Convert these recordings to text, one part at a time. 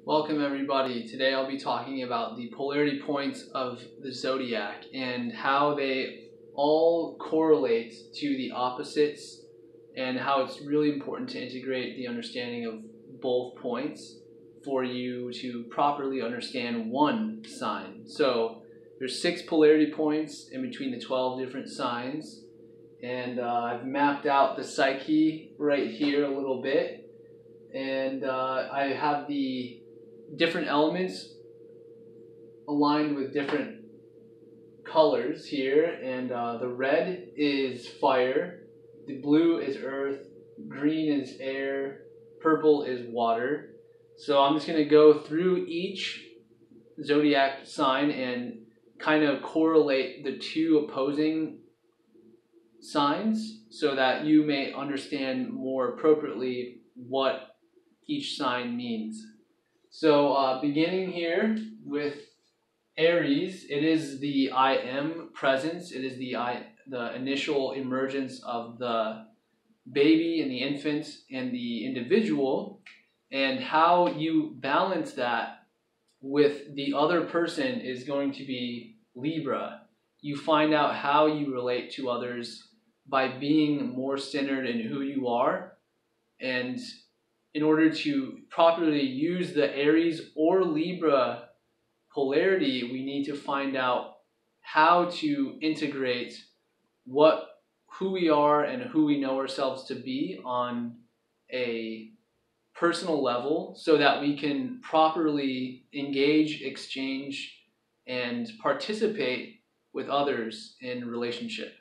Welcome everybody. Today I'll be talking about the polarity points of the Zodiac and how they all correlate to the opposites and how it's really important to integrate the understanding of both points for you to properly understand one sign. So there's 6 polarity points in between the 12 different signs, and I've mapped out the psyche right here a little bit, and I have the different elements aligned with different colors here, and the red is fire, the blue is earth, green is air, purple is water. So I'm just going to go through each zodiac sign and kind of correlate the two opposing signs so that you may understand more appropriately what each sign means. So beginning here with Aries, it is the I am presence. It is the initial emergence of the baby and the infant and the individual, and how you balance that with the other person is going to be Libra. You find out how you relate to others by being more centered in who you are, and in order to properly use the Aries or Libra polarity, we need to find out how to integrate who we are and who we know ourselves to be on a personal level so that we can properly engage, exchange, and participate with others in relationship.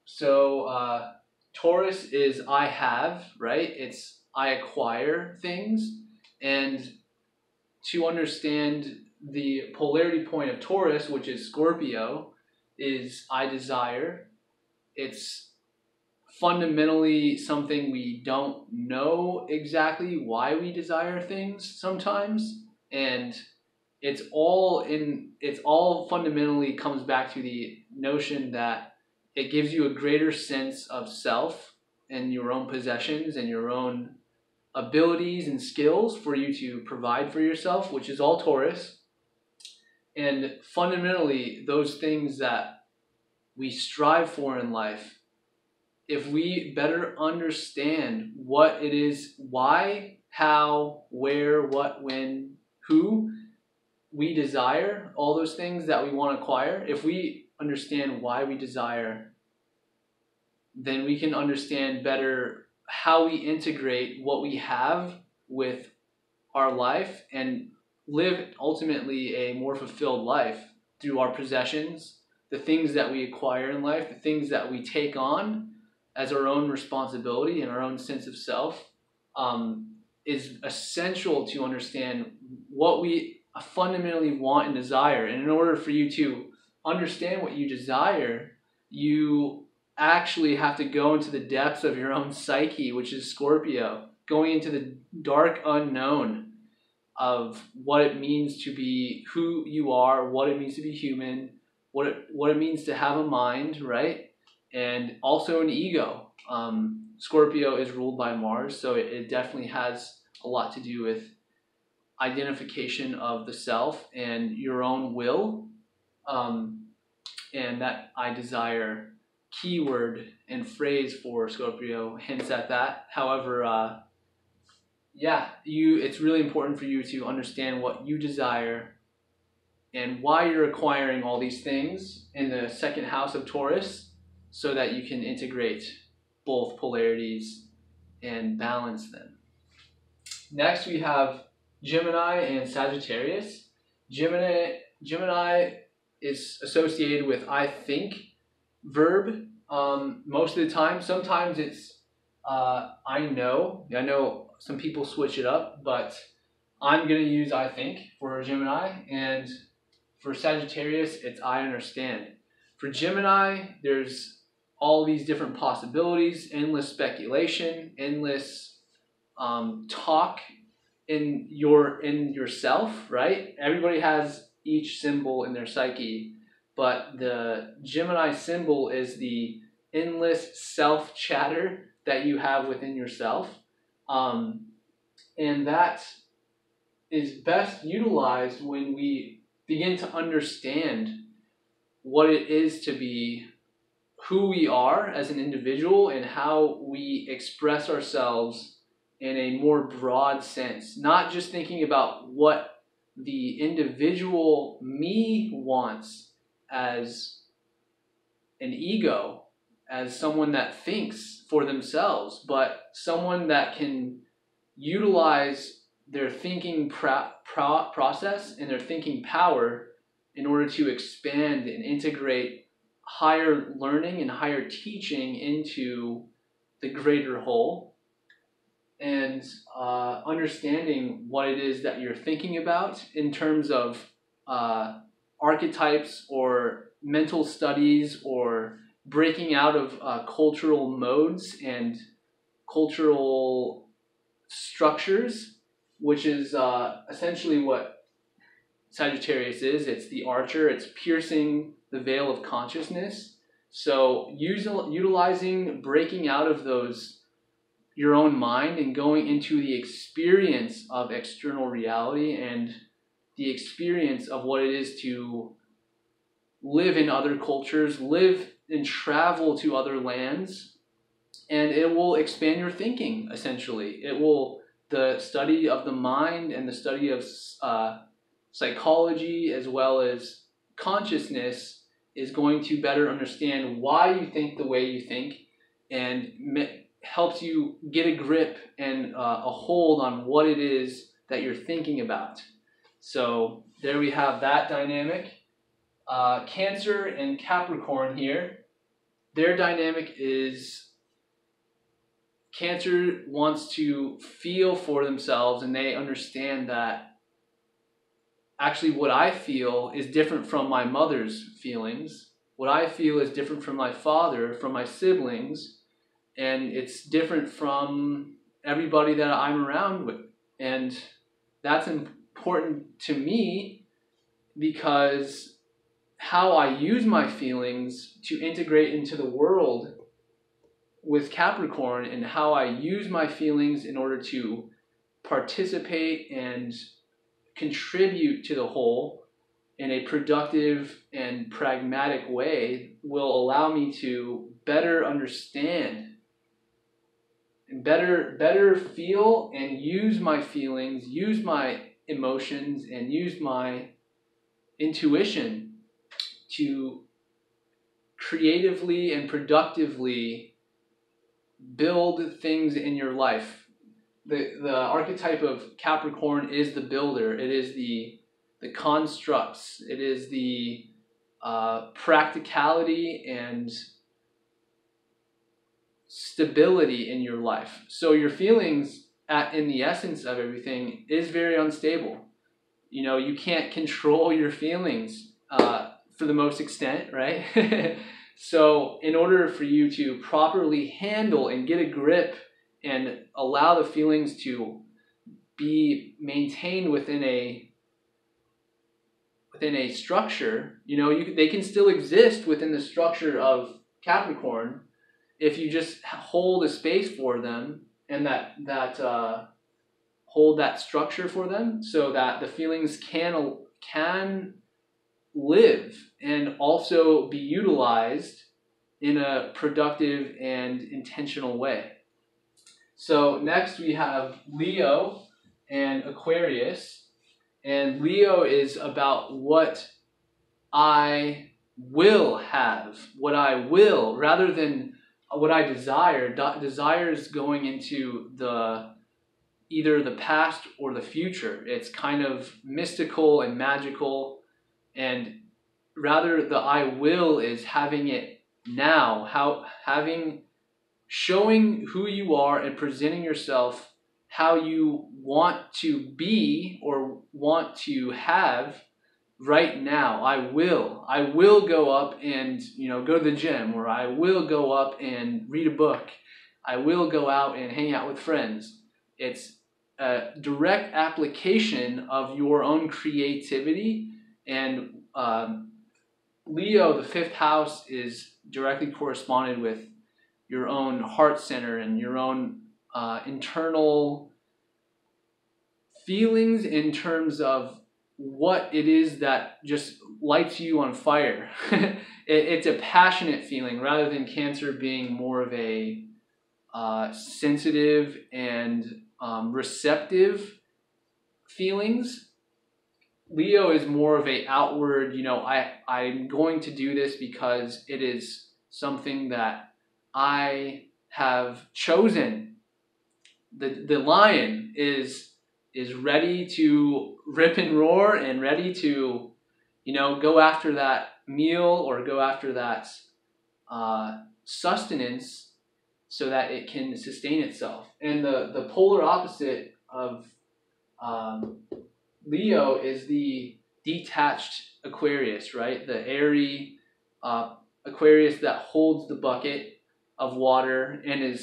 So Taurus is I have, right? It's I acquire things, and to understand the polarity point of Taurus, which is Scorpio, is I desire. It's fundamentally something we don't know exactly why we desire things sometimes, and it's all fundamentally comes back to the notion that it gives you a greater sense of self and your own possessions and your own abilities and skills for you to provide for yourself, which is all Taurus. And fundamentally, those things that we strive for in life, if we better understand what it is, why, how, where, what, when, who we desire, all those things that we want to acquire, if we understand why we desire, then we can understand better how we integrate what we have with our life and live ultimately a more fulfilled life through our possessions, the things that we acquire in life, the things that we take on as our own responsibility and our own sense of self, is essential to understand what we fundamentally want and desire. And in order for you to understand what you desire, you actually have to go into the depths of your own psyche, which is Scorpio, going into the dark unknown of what it means to be who you are, what it means to be human, what it means to have a mind, right? And also an ego. Scorpio is ruled by Mars, so it definitely has a lot to do with identification of the self and your own will, and that I desire keyword and phrase for Scorpio hints at that. However, it's really important for you to understand what you desire and why you're acquiring all these things in the second house of Taurus so that you can integrate both polarities and balance them. Next, we have Gemini and Sagittarius. Gemini is associated with I think verb most of the time. Sometimes it's I know. I know some people switch it up, but I'm going to use I think for Gemini, and for Sagittarius it's I understand. For Gemini, there's all these different possibilities, endless speculation, endless talk in yourself, right? Everybody has each symbol in their psyche, but the Gemini symbol is the endless self-chatter that you have within yourself. And that is best utilized when we begin to understand what it is to be who we are as an individual and how we express ourselves in a more broad sense. Not just thinking about what the individual me wants as an ego, as someone that thinks for themselves, but someone that can utilize their thinking process and their thinking power in order to expand and integrate higher learning and higher teaching into the greater whole, and understanding what it is that you're thinking about in terms of archetypes or mental studies, or breaking out of cultural modes and cultural structures, which is essentially what Sagittarius is. It's the archer. It's piercing the veil of consciousness. So utilizing, breaking out of those, your own mind, and going into the experience of external reality and the experience of what it is to live in other cultures, live and travel to other lands, and it will expand your thinking, essentially. It will, the study of the mind and the study of psychology as well as consciousness is going to better understand why you think the way you think, and helps you get a grip and a hold on what it is that you're thinking about. So there we have that dynamic. Cancer and Capricorn here, their dynamic is Cancer wants to feel for themselves, and they understand that actually what I feel is different from my mother's feelings. What I feel is different from my father, from my siblings, and it's different from everybody that I'm around with. And that's important to me because how I use my feelings to integrate into the world with Capricorn, and how I use my feelings in order to participate and contribute to the whole in a productive and pragmatic way, will allow me to better understand and better feel and use my feelings, use my emotions, and use my intuition to creatively and productively build things in your life. The archetype of Capricorn is the builder. It is the constructs. It is the practicality and stability in your life. So your feelings, in the essence of everything, is very unstable. You know, you can't control your feelings for the most extent, right? So in order for you to properly handle and get a grip and allow the feelings to be maintained within a structure, you know, they can still exist within the structure of Capricorn if you just hold a space for them, and hold that structure for them, so that the feelings can live and also be utilized in a productive and intentional way. So next we have Leo and Aquarius. And Leo is about what I will have, what I will, rather than what I desire. Desire is going into either the past or the future. It's kind of mystical and magical, and rather the I will is having it now, showing who you are and presenting yourself how you want to be or want to have right now. I will go up and, go to the gym, or I will go up and read a book. I will go out and hang out with friends. It's a direct application of your own creativity. And Leo, the fifth house, is directly corresponded with your own heart center and your own internal feelings in terms of what it is that just lights you on fire. It's a passionate feeling rather than Cancer being more of a sensitive and receptive feelings. Leo is more of a outward, I'm going to do this because it is something that I have chosen. The lion is ready to rip and roar and ready to, go after that meal or go after that sustenance so that it can sustain itself. And the polar opposite of Leo is the detached Aquarius, right? The airy Aquarius that holds the bucket of water and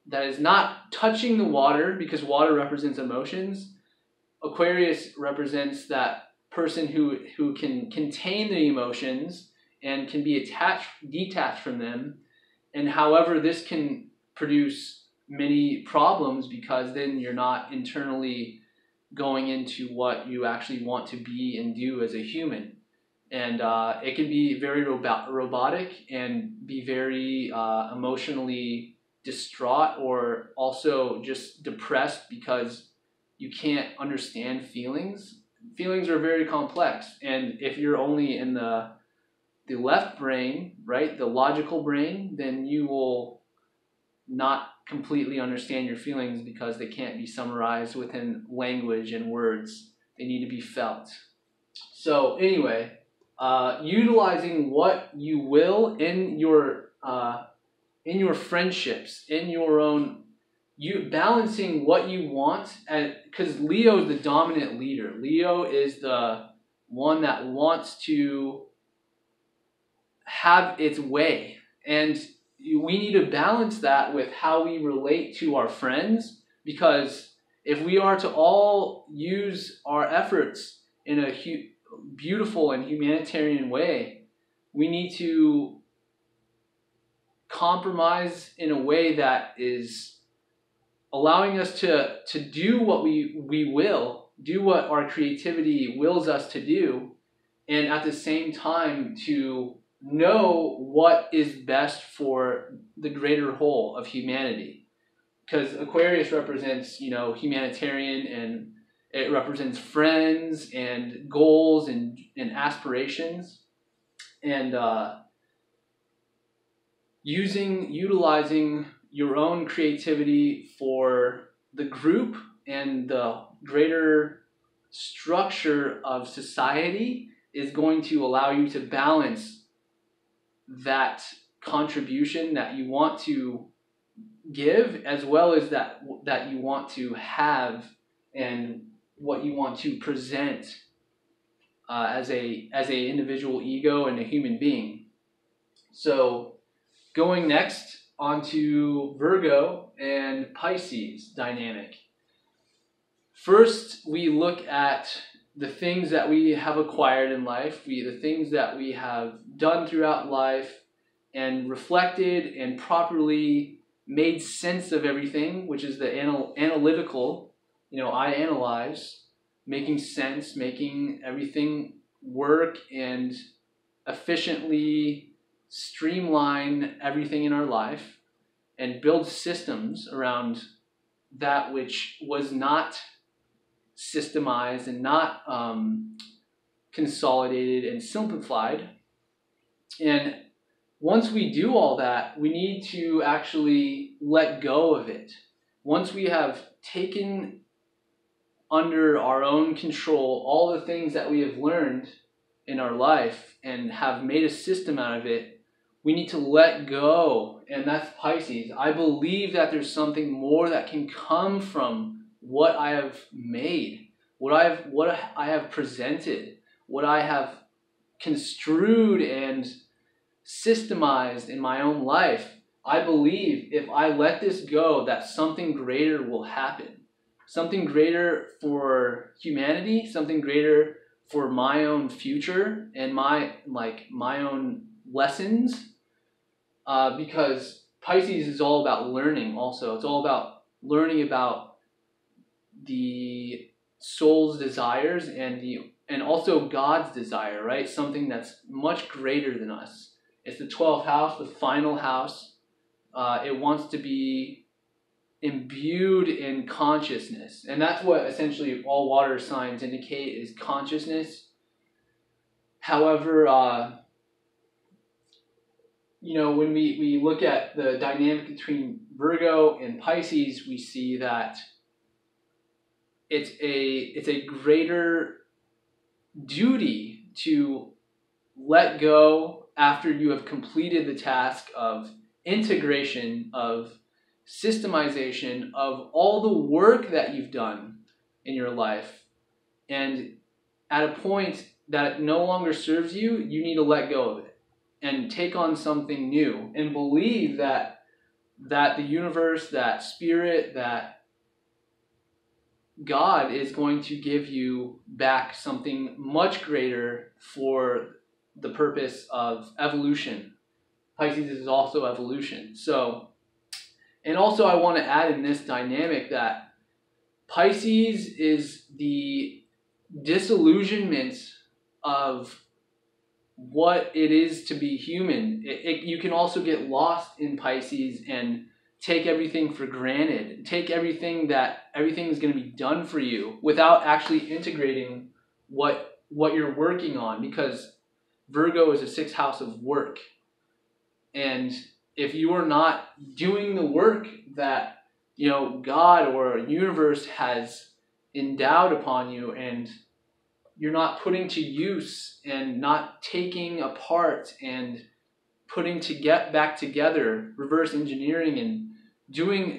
that is not touching the water, because water represents emotions. Aquarius represents that person who can contain the emotions and can be detached from them. And however, this can produce many problems because then you're not internally going into what you actually want to be and do as a human. And it can be very robotic and be very emotionally distraught, or also just depressed because you can't understand feelings. Feelings are very complex, and if you're only in the left brain, right, the logical brain, then you will not completely understand your feelings because they can't be summarized within language and words. They need to be felt. So anyway, utilizing what you will in your friendships, in your own, balancing what you want, because Leo is the dominant leader. Leo is the one that wants to have its way, and we need to balance that with how we relate to our friends, because if we are to all use our efforts in a beautiful and humanitarian way, we need to compromise in a way that is allowing us to do what we will, do what our creativity wills us to do, and at the same time to know what is best for the greater whole of humanity. Because Aquarius represents, humanitarian, and it represents friends and goals and aspirations, and utilizing your own creativity for the group and the greater structure of society is going to allow you to balance that contribution that you want to give, as well as that you want to have, and what you want to present as a individual ego and a human being. So going next onto Virgo and Pisces dynamic. First, we look at the things that we have acquired in life, the things that we have done throughout life, and reflected and properly made sense of everything, which is the analytical. I analyze, making sense, making everything work and efficiently streamline everything in our life and build systems around that which was not systemized and not consolidated and simplified. And once we do all that, we need to actually let go of it. Once we have taken under our own control all the things that we have learned in our life and have made a system out of it, we need to let go. And that's Pisces. I believe that there's something more that can come from what I have made, what I have presented, what I have construed and systemized in my own life. I believe if I let this go, that something greater will happen. Something greater for humanity, something greater for my own future and my own lessons. Because Pisces is all about learning also. It's all about learning about the soul's desires and also God's desire, right? Something that's much greater than us. It's the 12th house, the final house. It wants to be imbued in consciousness. And that's what essentially all water signs indicate, is consciousness. However, when we look at the dynamic between Virgo and Pisces, we see that it's a greater duty to let go after you have completed the task of integration, of systemization of all the work that you've done in your life. And at a point that it no longer serves you, you need to let go of it and take on something new and believe that the universe, that spirit, that God is going to give you back something much greater for the purpose of evolution. Pisces is also evolution. So, and also I want to add in this dynamic that Pisces is the disillusionment of what it is to be human. You can also get lost in Pisces and take everything for granted. Take everything that everything is going to be done for you without actually integrating what you're working on, because Virgo is a 6th house of work. And if you are not doing the work that God or universe has endowed upon you, and you're not putting to use and not taking apart and putting back together, reverse engineering and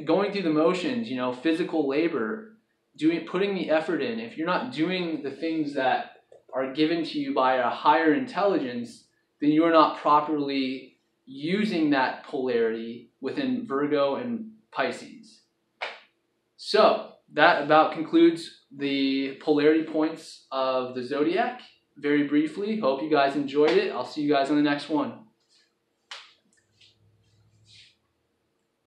going through the motions, physical labor, putting the effort in. If you're not doing the things that are given to you by a higher intelligence, then you are not properly using that polarity within Virgo and Pisces. So that about concludes the polarity points of the zodiac. Very briefly, hope you guys enjoyed it. I'll see you guys on the next one.